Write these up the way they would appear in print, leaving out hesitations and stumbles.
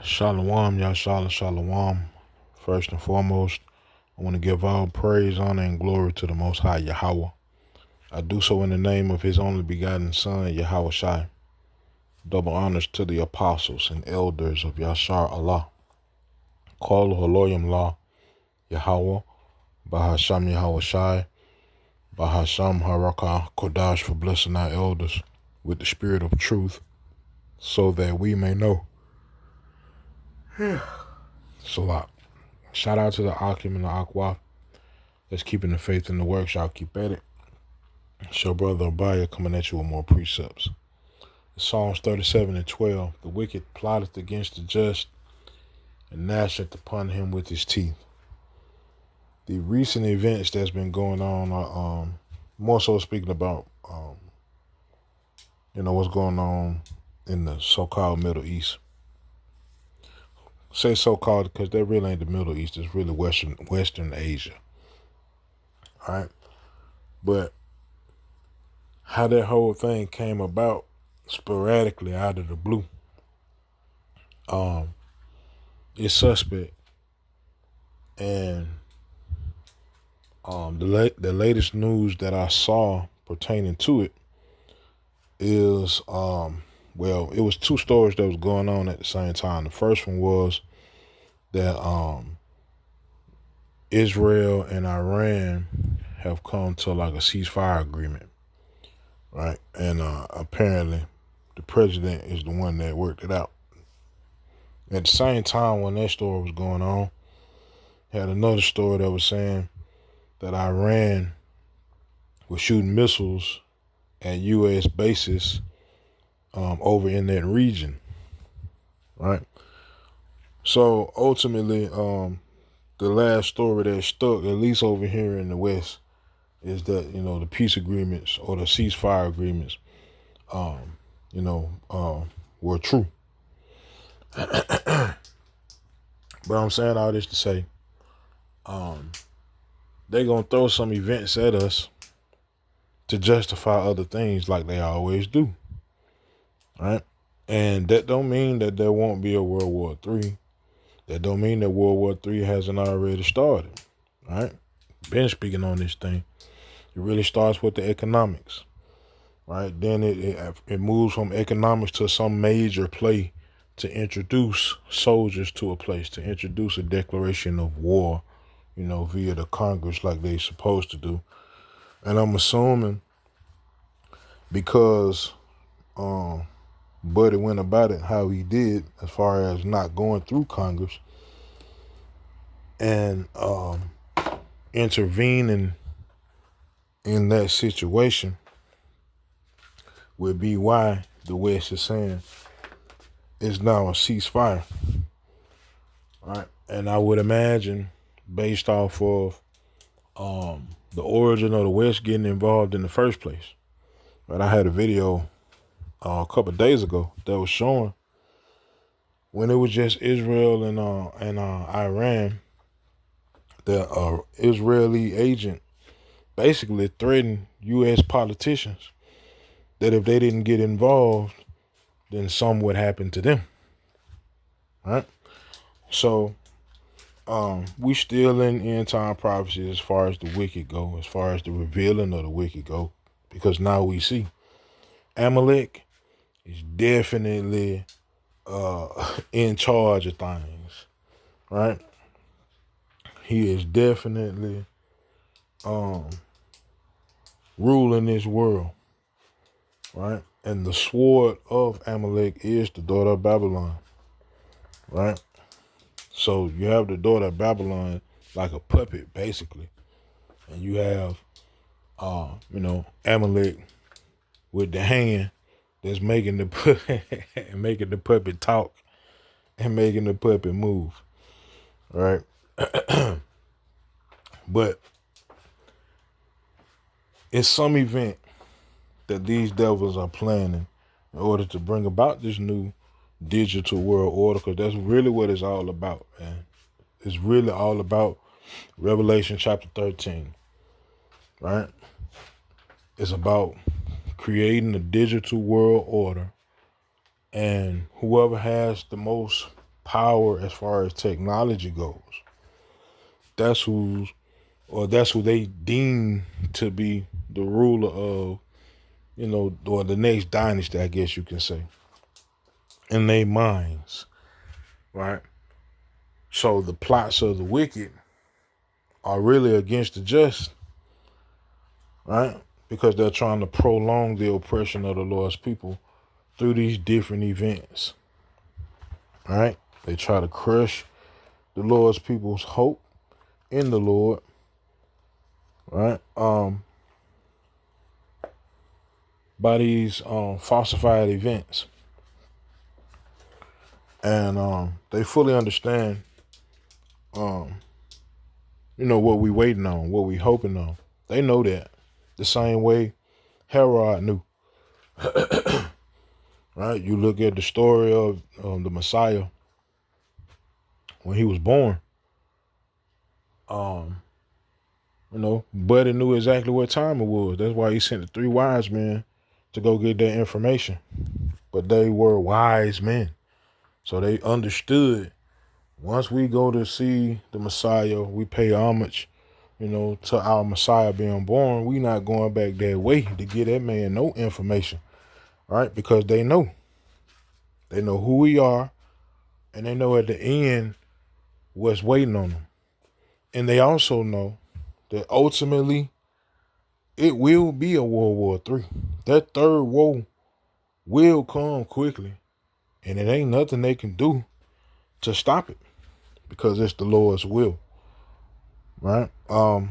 Shalom, Yashala Shalom. First and foremost, I want to give all praise, honor, and glory to the Most High Yahweh. I do so in the name of His only begotten Son, Yahweh Shai. Double honors to the apostles and elders of Yashar Allah. Call Haloyim La, Yahweh, Bahasham Yahweh Shai, Bahasham Haraka Kodash for blessing our elders with the spirit of truth, so that we may know. Salat. Shout out to the Akim and the Aqua. That's keeping the faith in the works. Y'all keep at it. It's your brother Abaya coming at you with more precepts. Psalms 37:12. The wicked plotteth against the just and gnasheth upon him with his teeth. The recent events that's been going on are more so speaking about what's going on in the so-called Middle East. Say so-called because that really ain't the Middle East. It's really Western Asia. All right. But how that whole thing came about sporadically out of the blue is suspect. And the latest news that I saw pertaining to it is, it was two stories that was going on at the same time. The first one was that Israel and Iran have come to like a ceasefire agreement, right? And apparently the president is the one that worked it out. At the same time, when that story was going on, had another story that was saying that Iran was shooting missiles at U.S. bases over in that region, right? So ultimately, the last story that stuck, at least over here in the West, is that, the peace agreements or the ceasefire agreements, were true. But I'm saying all this to say, they're going to throw some events at us to justify other things like they always do, right? And that don't mean that there won't be a World War III. That don't mean that World War III hasn't already started, right? Been speaking on this thing. It really starts with the economics, right? Then it moves from economics to some major play to introduce soldiers to a place, to introduce a declaration of war, via the Congress like they supposed to do. And I'm assuming because Buddy went about it how he did, as far as not going through Congress and intervening in that situation, would be why the West is saying it's now a ceasefire. All right. And I would imagine, based off of the origin of the West getting involved in the first place. But I had a video a couple of days ago that was showing when it was just Israel and Iran, the Israeli agent basically threatened U.S. politicians that if they didn't get involved, then something would happen to them. Right? So we still in end time prophecy as far as the wicked go, as far as the revealing of the wicked go, because now we see Amalek is definitely in charge of things, right? He is definitely ruling this world, right? And the sword of Amalek is the daughter of Babylon, right? So you have the daughter of Babylon like a puppet, basically. And you have, Amalek with the hand that's making the puppet talk and making the puppet move, right? But it's some event that these devils are planning in order to bring about this new digital world order, because that's really what it's all about, man. It's really all about Revelation chapter 13, right? It's about creating a digital world order, and whoever has the most power as far as technology goes. That's who they deem to be the ruler of, or the next dynasty, I guess you can say, in their minds, right? So the plots of the wicked are really against the just, right? Because they're trying to prolong the oppression of the Lord's people through these different events, right? They try to crush the Lord's people's hope in the Lord, right? By these falsified events. And they fully understand, what we waiting on, what we hoping on. They know that. The same way Herod knew. Right? You look at the story of the Messiah when he was born. Buddy knew exactly what time it was. That's why he sent the 3 wise men to go get that information. But they were wise men. So they understood, once we go to see the Messiah, we pay homage, to our Messiah being born. We not going back that way to get that man no information, right? Because they know who we are, and they know at the end what's waiting on them. And they also know that ultimately it will be a World War III. That third war will come quickly, and it ain't nothing they can do to stop it, because it's the Lord's will, right? Let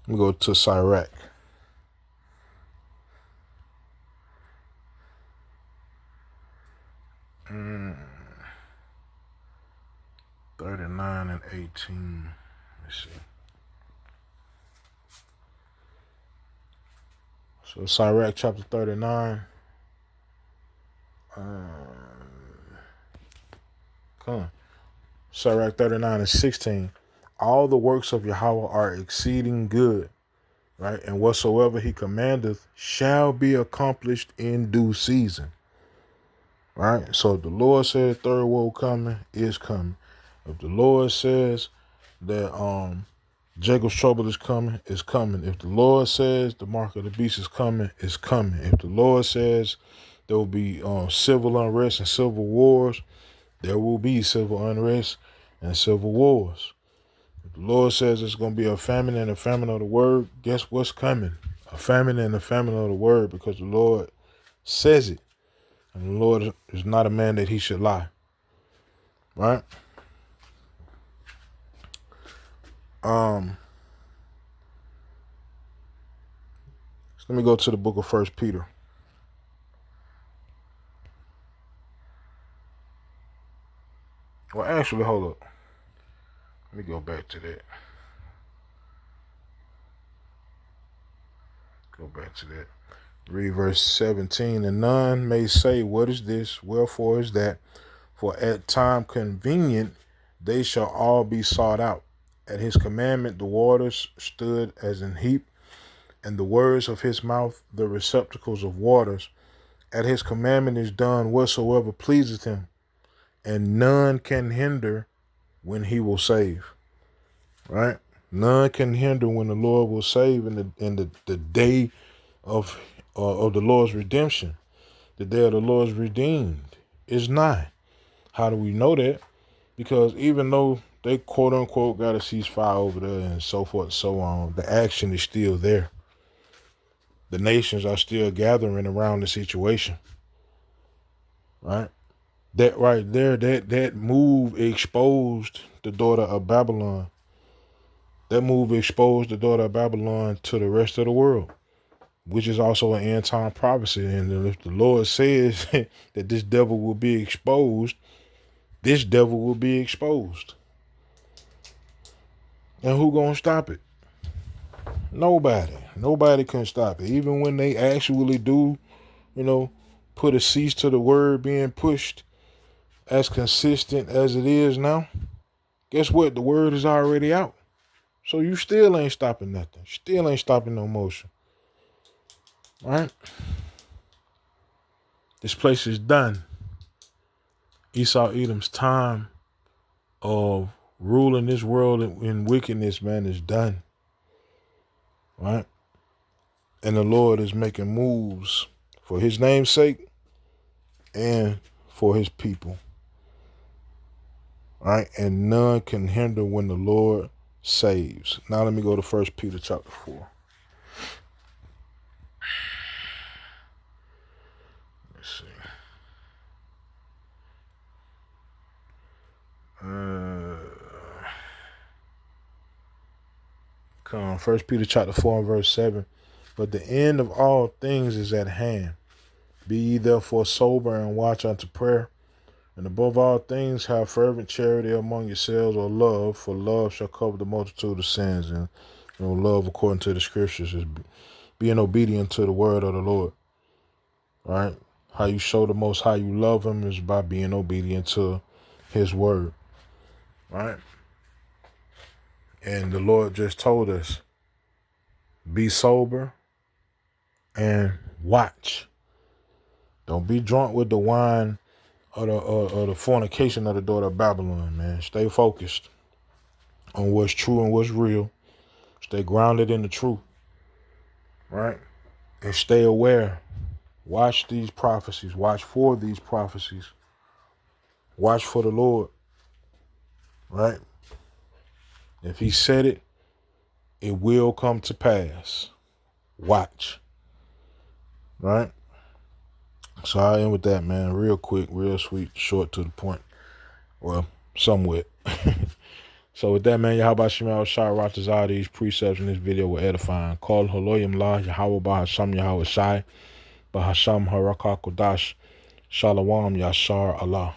me go to Sirach. Mm, 39 and 18. Let's see. So Sirach chapter 39. Sirach 39 and 16. All the works of Yahweh are exceeding good, right? And whatsoever he commandeth shall be accomplished in due season. Right? So if the Lord said third woe coming, is coming. If the Lord says that Jacob's trouble is coming, it's coming. If the Lord says the mark of the beast is coming, it's coming. If the Lord says there will be civil unrest and civil wars, there will be civil unrest and civil wars. If the Lord says it's going to be a famine and a famine of the word, guess what's coming? A famine and a famine of the word, because the Lord says it. And the Lord is not a man that he should lie. Right? So let me go to the book of 1 Peter. Well, actually, hold up. Let me go back to that. Read verse 17. And none may say, what is this? Wherefore is that? For at time convenient they shall all be sought out. At his commandment the waters stood as an heap, and the words of his mouth the receptacles of waters. At his commandment is done whatsoever pleaseth him, and none can hinder when he will save. Right? None can hinder when the Lord will save in the day of the Lord's redemption. The day of the Lord's redeemed is nigh. How do we know that? Because even though they quote unquote got a ceasefire over there and so forth and so on, the action is still there. The nations are still gathering around the situation. Right? That right there, that move exposed the daughter of Babylon. That move exposed the daughter of Babylon to the rest of the world, which is also an end time prophecy. And if the Lord says that this devil will be exposed, this devil will be exposed. And who gonna stop it? Nobody. Nobody can stop it. Even when they actually do, put a cease to the word being pushed as consistent as it is now, guess what? The word is already out. So you still ain't stopping nothing. Still ain't stopping no motion. Right? This place is done. Esau Edom's time of ruling this world in wickedness, man, is done. Right? And the Lord is making moves for his name's sake and for his people. Right? And none can hinder when the Lord saves. Now let me go to 1 Peter chapter 4. Let's see. Come on, 1 Peter chapter 4 and verse 7. But the end of all things is at hand. Be ye therefore sober and watch unto prayer. And above all things have fervent charity among yourselves, or love, for love shall cover the multitude of sins. And love, according to the scriptures, is being obedient to the word of the Lord. Right? How you show the Most High you love him is by being obedient to his word. Right? And the Lord just told us, be sober and watch. Don't be drunk with the wine or the fornication of the daughter of Babylon, man. Stay focused on what's true and what's real. Stay grounded in the truth. Right? And stay aware. Watch these prophecies. Watch for these prophecies. Watch for the Lord. Right? If he said it, it will come to pass. Watch. Right? So I end with that, man. Real quick, real sweet, short to the point. Well, somewhat. So with that, man, Yahweh Shemal Shai Ratazah, these precepts in this video were edifying. Call Haloyim La, Yahweh Bahasham Yahweh Shai, Bahasham Haraka Kodash, Shalom Yashar Allah.